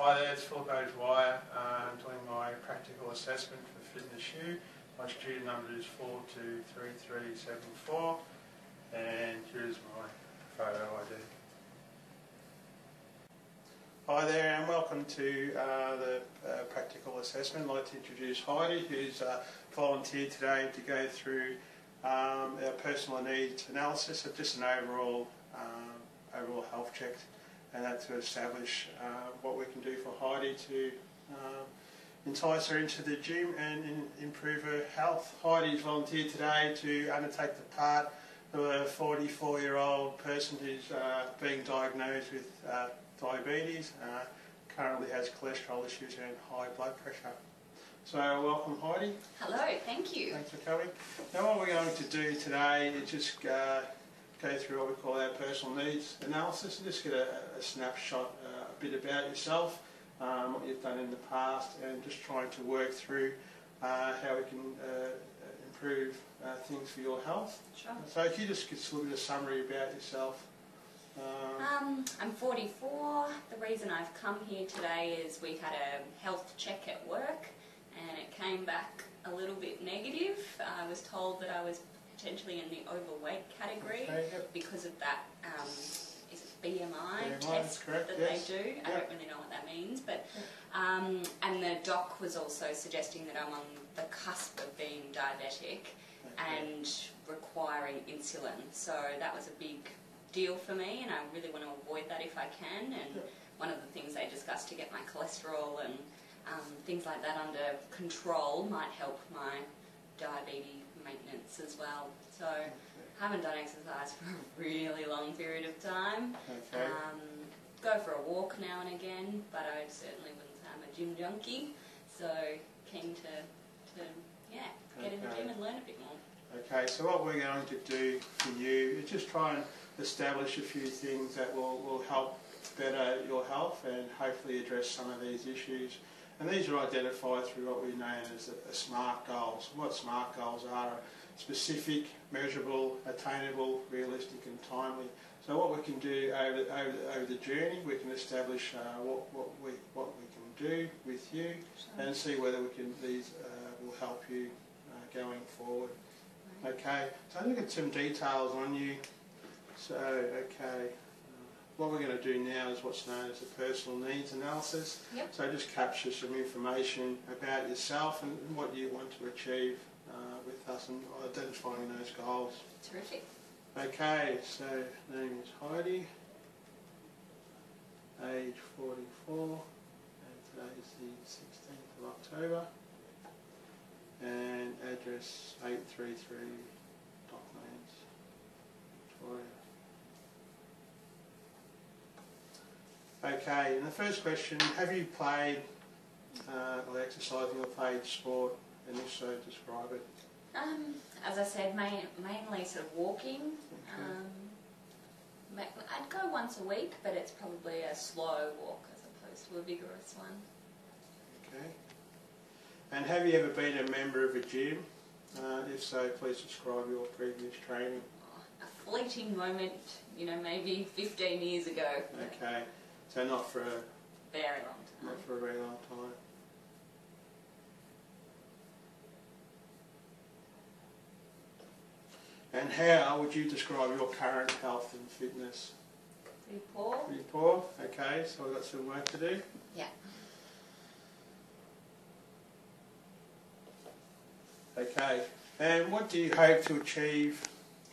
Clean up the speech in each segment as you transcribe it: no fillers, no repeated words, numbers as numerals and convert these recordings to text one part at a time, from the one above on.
Hi there, it's Phillip I'm doing my practical assessment for Fitness U. My student number is 423374 and here's my photo ID. Hi there and welcome to the practical assessment. I'd like to introduce Heidi, who's volunteered today to go through our personal needs analysis of just an overall health check, and that's to establish what we can do for Heidi to entice her into the gym and improve her health. Heidi's volunteered today to undertake the part of a 44-year-old person who's being diagnosed with diabetes, currently has cholesterol issues and high blood pressure. So welcome Heidi. Hello, thank you. Thanks for coming. Now what we're going to do today is just go through what we call our personal needs analysis and just get a snapshot, a bit about yourself, what you've done in the past, and just trying to work through how we can improve things for your health. Sure. So if you just give us a little bit of summary about yourself. I'm 44. The reason I've come here today is we had a health check at work and it came back a little bit negative. I was told that I was potentially in the overweight category because of that is it BMI test that they do. I don't really know what that means, but and the doc was also suggesting that I'm on the cusp of being diabetic and requiring insulin. So that was a big deal for me, and I really want to avoid that if I can. And one of the things they discussed to get my cholesterol and things like that under control might help my diabetes maintenance as well. So I haven't done exercise for a really long period of time. Go for a walk now and again, but I certainly wouldn't say I'm a gym junkie. So keen to get in the gym and learn a bit more. Okay, so what we're going to do for you is just try and establish a few things that will help better your health and hopefully address some of these issues. And these are identified through what we know as SMART goals. What SMART goals are specific, measurable, attainable, realistic and timely. So what we can do over the journey, we can establish what we can do with you and see whether these will help you going forward. Okay, so look at some details on you. So, what we're going to do now is what's known as a personal needs analysis. So just capture some information about yourself and what you want to achieve with us and identifying those goals. Terrific. Okay, so name is Heidi, age 44, and today is the 16th of October, and address 833 Docklands, Victoria. Okay, and the first question, have you played or exercising or played sport, and if so, describe it? As I said, mainly sort of walking. I'd go once a week, but it's probably a slow walk as opposed to a vigorous one. Okay. And have you ever been a member of a gym? If so, please describe your previous training. A fleeting moment, maybe 15 years ago. Okay. So not for a very long time. Not for a very long time. And how would you describe your current health and fitness? Pretty poor. Pretty poor? Okay, so we've got some work to do. Yeah. Okay, and what do you hope to achieve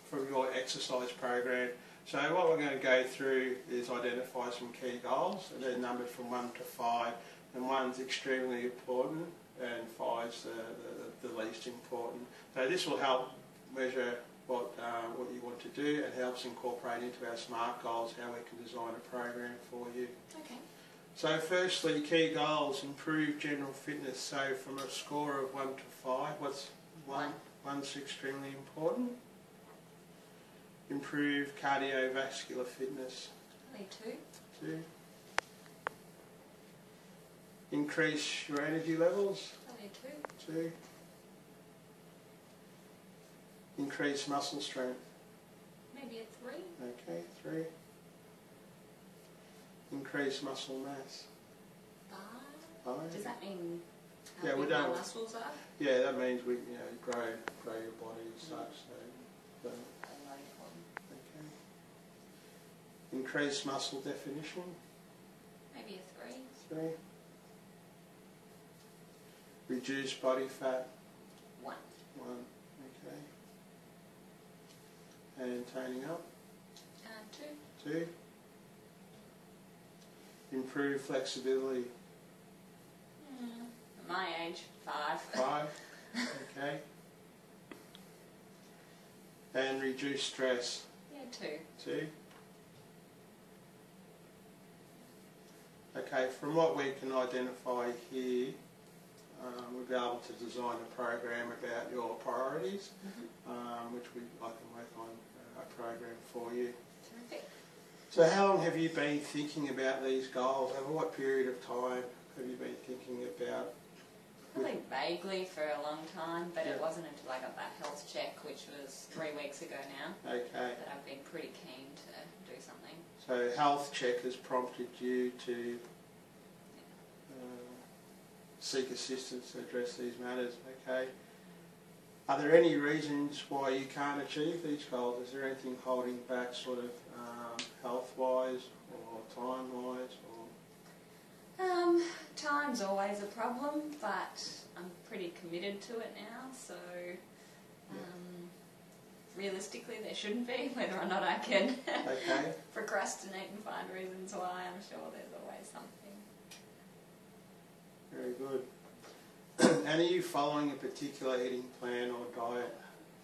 from your exercise program? So what we're going to go through is identify some key goals, and they're numbered from 1 to 5, and 1's extremely important and 5's the least important. So this will help measure what you want to do and helps incorporate into our SMART goals how we can design a program for you. Okay. So firstly, key goals, improve general fitness. So from a score of 1 to 5, what's 1? 1's extremely important. Improve cardiovascular fitness. Probably 2. 2. Increase your energy levels. Probably 2. 2. Increase muscle strength. Maybe a 3. Okay, 3. Increase muscle mass. Fine. Does that mean Yeah, how we big my don't- muscles are? Yeah, that means we grow your body as such. So, No problem. okay. Increase muscle definition. Maybe a 3. 3. Reduce body fat. 1. 1. Okay. And toning up. 2. 2. Improve flexibility. At my age, 5. 5. Okay. And reduce stress. Yeah, 2. 2. Okay, from what we can identify here, we'll be able to design a program about your priorities, which I can work on a program for you. Terrific. So how long have you been thinking about these goals? Over what period of time have you been thinking about? Probably vaguely for a long time, but Yeah. it wasn't until I got that health check, which was 3 weeks ago now, Okay, that I've been pretty keen to do something. so health check has prompted you to seek assistance to address these matters, okay? Are there any reasons why you can't achieve these goals? Is there anything holding back sort of health-wise or time-wise? Or Time's always a problem, but I'm pretty committed to it now, so realistically there shouldn't be. Whether or not I can Okay. procrastinate and find reasons why, I'm sure there's always something. Very good. And are you following a particular eating plan or diet?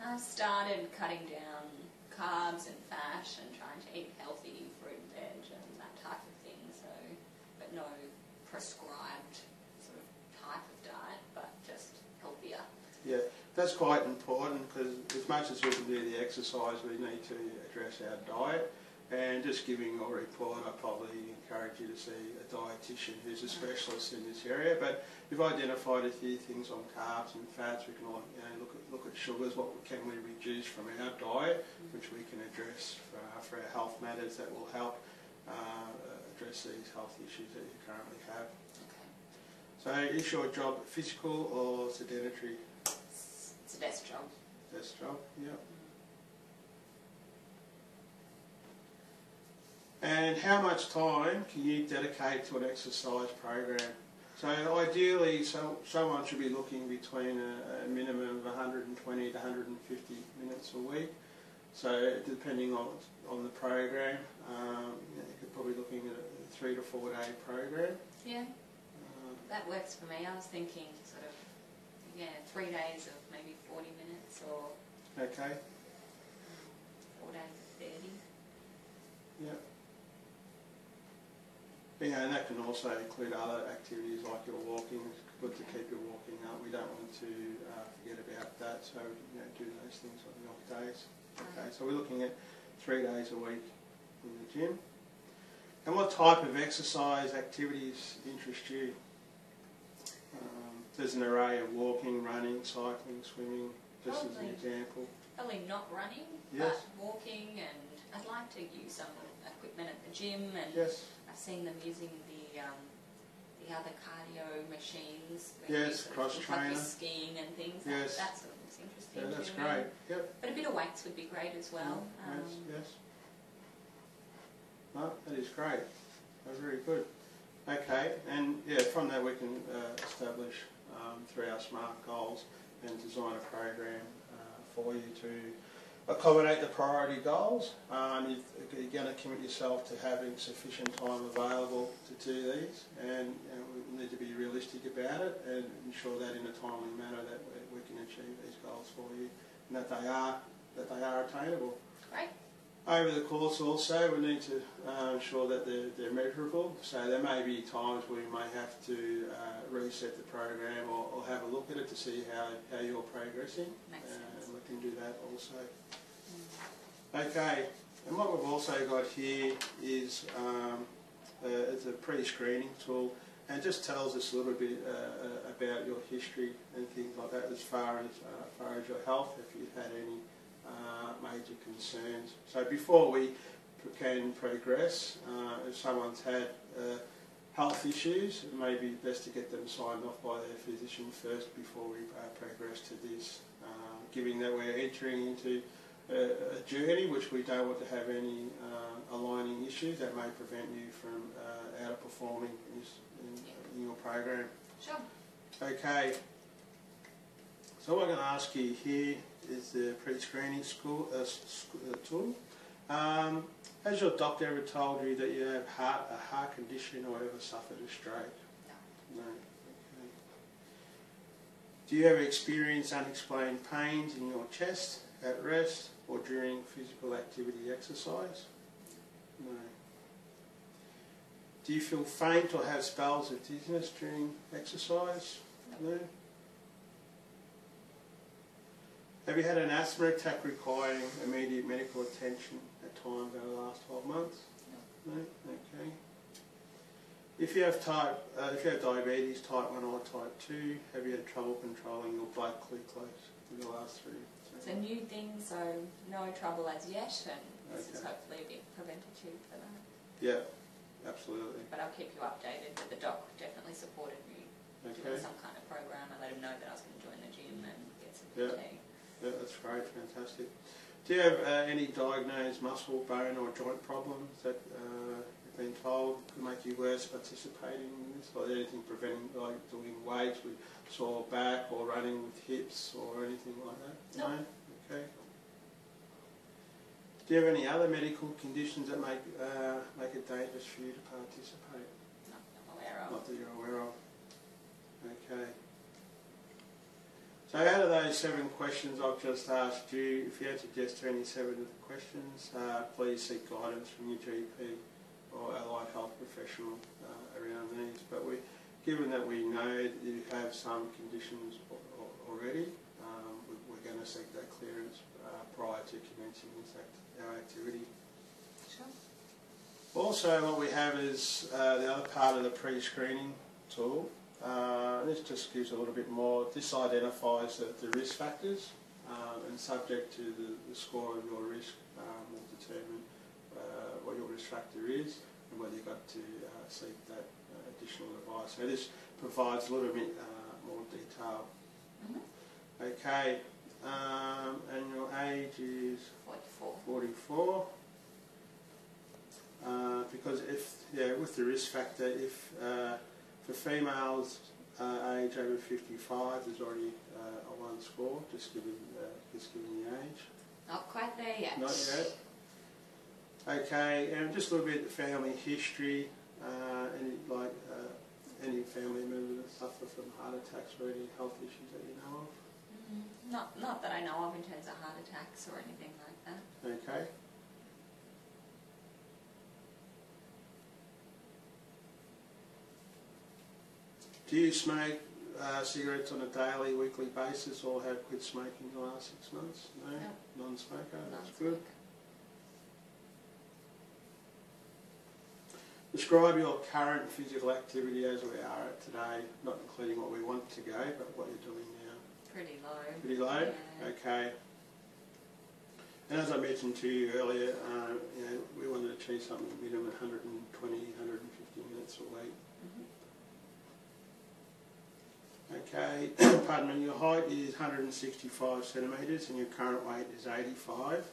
I've started cutting down carbs and fat and trying to eat healthy fruit and veg and that type of thing, so, but no prescribed sort of type of diet, but just healthier. Yeah, that's quite important because as much as we can do the exercise, we need to address our diet. And just giving your report, I probably encourage you to see a dietitian who's a specialist in this area. But we've identified a few things on carbs and fats. We can look at sugars. What can we reduce from our diet, which we can address for our health matters that will help address these health issues that you currently have. Okay. So, is your job physical or sedentary? It's a desk job. Desk job. Yep. And how much time can you dedicate to an exercise program? So ideally, someone should be looking between a minimum of 120 to 150 minutes a week. So depending on the program, you could probably looking at a 3 to 4 day program. Yeah, that works for me. I was thinking sort of, 3 days of maybe 40 minutes or Okay. 4 days of 30. Yep. And that can also include other activities like your walking. It's good to keep your walking up. We don't want to forget about that, so do those things on the off days. Okay, so we're looking at 3 days a week in the gym. And what type of exercise activities interest you? There's an array of walking, running, cycling, swimming, just as an example. Probably not running, Yes. but walking, and I'd like to use some equipment at the gym, and Yes. I've seen them using the other cardio machines. Yes, cross like trainer. skiing and things. Yes. That sort of looks interesting. Yeah, that's too. great. Yep. But a bit of weights would be great as well. Yes. No, that is great. Very good. Okay, and from that we can establish 3 our SMART goals and design a program for you to accommodate the priority goals. You're going to commit yourself to having sufficient time available to do these, and we need to be realistic about it and ensure that in a timely manner that we can achieve these goals for you and that they are attainable. Great. Over the course also we need to ensure that they're measurable, so there may be times we may have to reset the program or have a look at it to see how you're progressing. Makes sense. And we can do that also. Okay, and what we've also got here is it's a pre-screening tool, and it just tells us a little bit about your history and things like that as far as your health, if you've had any major concerns. So before we can progress, if someone's had health issues, it may be best to get them signed off by their physician first before we progress to this, given that we're entering into a journey which we don't want to have any aligning issues that may prevent you from outperforming in your program. Sure. Okay, so what I'm going to ask you here is the pre-screening tool. Has your doctor ever told you that you have a heart condition or ever suffered a stroke? No. No. Okay. Do you ever experience unexplained pains in your chest, at rest, or during physical activity exercise? No. Do you feel faint or have spells of dizziness during exercise? No. Have you had an asthma attack requiring immediate medical attention at times over the last 12 months? No. No? Okay. If you have diabetes type 1 or type 2, have you had trouble controlling your blood glucose in the last 3 months? It's a new thing, so no trouble as yet, and this is Okay. hopefully a bit preventative for that. Yeah, absolutely. But I'll keep you updated, but the doc definitely supported me doing some kind of program. I let him know that I was going to join the gym and get some PT. Yeah, that's great, fantastic. Do you have any diagnosed muscle, bone or joint problems that you've been told could make you worse participating in this? Or anything preventing, like doing weights with sore back or running with hips or anything like that? No. Okay. Do you have any other medical conditions that make it dangerous for you to participate? Not that I'm aware of. Not that you're aware of. Okay. So out of those 7 questions I've just asked you, if you had to guess to any 7 of the questions, please seek guidance from your GP or allied health professional around these. But given that we know that you have some conditions already, we're going to seek that clearance prior to commencing our activity. Sure. Also, what we have is the other part of the pre-screening tool. This just gives a little bit more. This identifies the risk factors, and subject to the score of your risk will determine what your risk factor is and whether you've got to seek that additional advice. So this provides a little bit more detail. Mm-hmm. Okay, and your age is 44. Because with the risk factor, if for females age over 55, there's already a 1 score, just given the age. Not quite there yet. Not yet. Okay, and just a little bit of family history. Any family members that suffer from heart attacks or any health issues that you know of? Not that I know of in terms of heart attacks or anything like that. Okay. Do you smoke cigarettes on a daily, weekly basis, or have quit smoking in the last 6 months? No? No. Non-smoker? That's good. Describe your current physical activity as we are at today, not including what we want to go, but what you're doing now. Pretty low. Pretty low? Yeah. Okay. And as I mentioned to you earlier, we want to achieve something minimum 120, 150 minutes a week. Mm-hmm. Okay, pardon me, your height is 165 centimetres and your current weight is 85.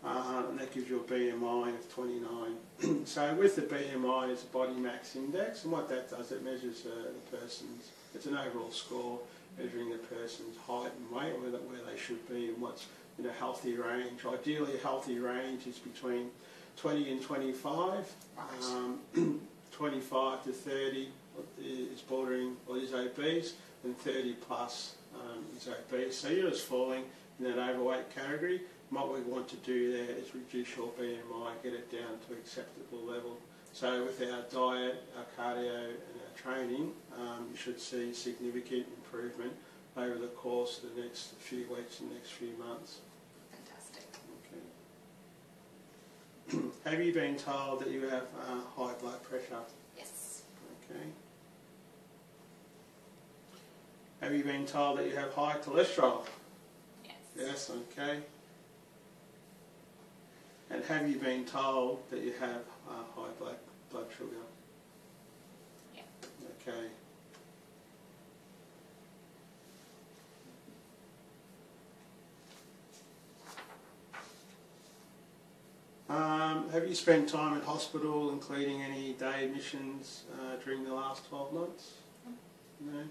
And that gives you a BMI of 29. So with the BMI, it's a body mass index, and what that does, it measures the person's, it's an overall score measuring the person's height and weight, where they should be and what's in a healthy range. Ideally, a healthy range is between 20 and 25. 25 to 30 is bordering or is obese, and 30 plus is obese. So you're just falling in that overweight category. And what we want to do there is reduce your BMI, get it down to acceptable level. So with our diet, our cardio and our training, you should see significant improvement over the course of the next few weeks and next few months. Fantastic. Okay. Have you been told that you have high blood pressure? Yes. Okay. Have you been told that you have high cholesterol? Yes. Yes, okay. And have you been told that you have high blood sugar? Okay. Have you spent time in hospital, including any day admissions, during the last 12 months? No.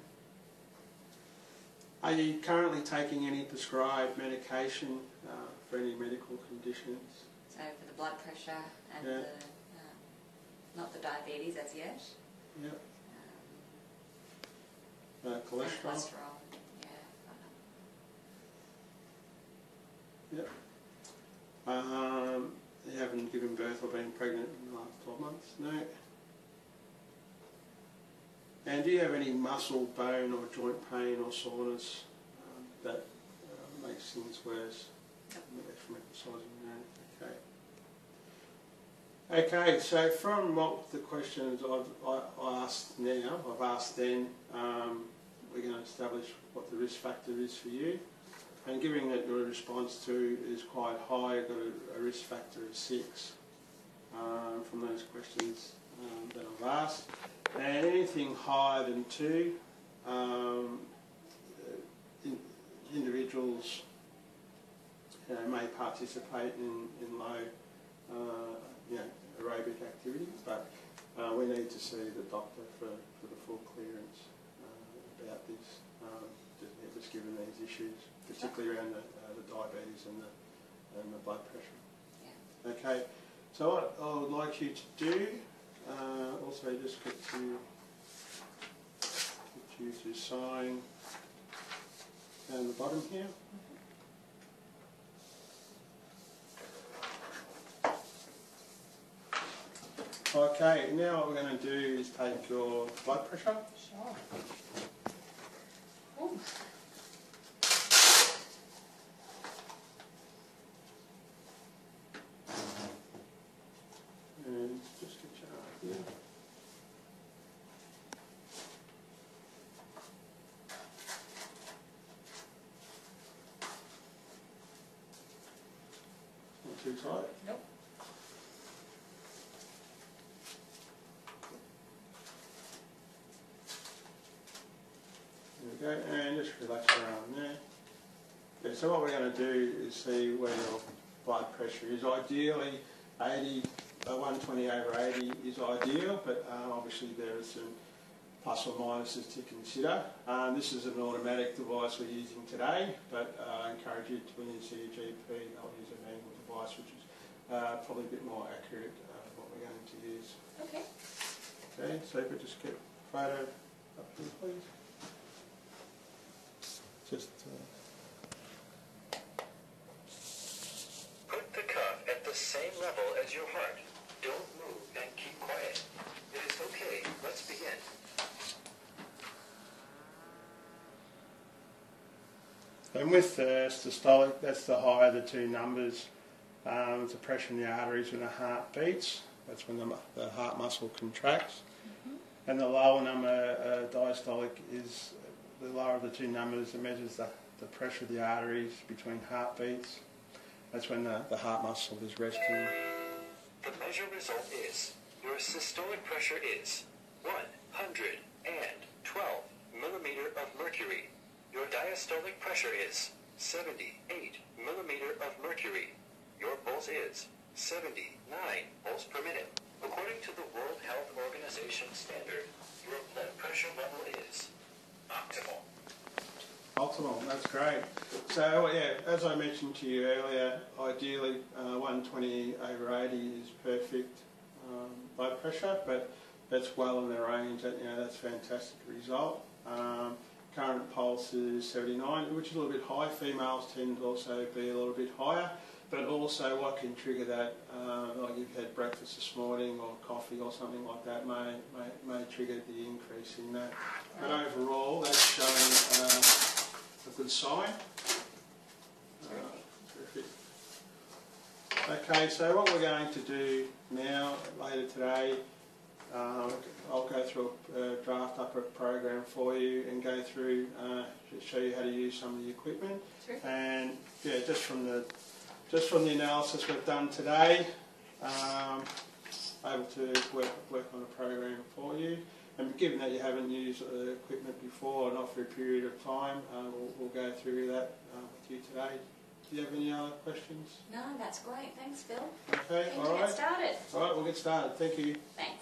Are you currently taking any prescribed medication for any medical conditions? So for the blood pressure and the, not the diabetes as yet. Yep. Cholesterol? And cholesterol, yeah. Yep. You haven't given birth or been pregnant in the last 12 months? No. And do you have any muscle, bone or joint pain or soreness that makes things worse from exercising? No. Okay. Okay, so from what the questions I asked now, I've asked then, we're going to establish what the risk factor is for you. And given that your response to is quite high, you've got a risk factor of 6 from those questions that I've asked. And anything higher than 2, individuals may participate in low aerobic activity, but we need to see the doctor for the full clearance about this, just given these issues, particularly around the diabetes and the blood pressure. Yeah. Okay, so what I would like you to do, also just get you to sign down the bottom here. Okay, now what we're going to do is take your blood pressure. Sure. Ooh. And just get your arm here. Not too tight? Nope. There we go, and just relax your arm there. Yeah, so what we're going to do is see where your blood pressure is. Ideally, 120/80 is ideal, but obviously there are some plus or minuses to consider. This is an automatic device we're using today, but I encourage you to, when you see your GP, they'll use a manual device, which is probably a bit more accurate what we're going to use. Okay. Okay, so if we just get a photo up here, please. Just put the cuff at the same level as your heart. Don't move and keep quiet. It is okay. Let's begin. And with the systolic, that's the higher of the two numbers. It's the pressure in the arteries when the heart beats. That's when the heart muscle contracts. Mm-hmm. And the lower number, diastolic, is the lower of the two numbers. It measures the pressure of the arteries between heartbeats. That's when the heart muscle is resting. The measure result is, your systolic pressure is 112 millimeter of mercury. Your diastolic pressure is 78 millimeter of mercury. Your pulse is 79 pulse per minute. According to the World Health Organization standard, your blood pressure level is optimal. Optimal, that's great. So yeah, as I mentioned to you earlier, ideally 120/80 is perfect blood pressure, but that's well in the range. That's a fantastic result. Current pulse is 79, which is a little bit high. Females tend to also be a little bit higher, but also what can trigger that, like you've had breakfast this morning or coffee or something like that, may trigger the increase in that. But overall, that's showing a good sign. Terrific. Okay, so what we're going to do now, later today, I'll go through draft up a program for you and go through, show you how to use some of the equipment. Terrific. And yeah, just from the analysis we've done today, able to work on a program for you. And given that you haven't used the equipment before, not for a period of time, we'll go through that with you today. Do you have any other questions? No, that's great. Thanks, Phil. Okay, Keen all to right. get started. All right, we'll get started. Thank you. Thanks.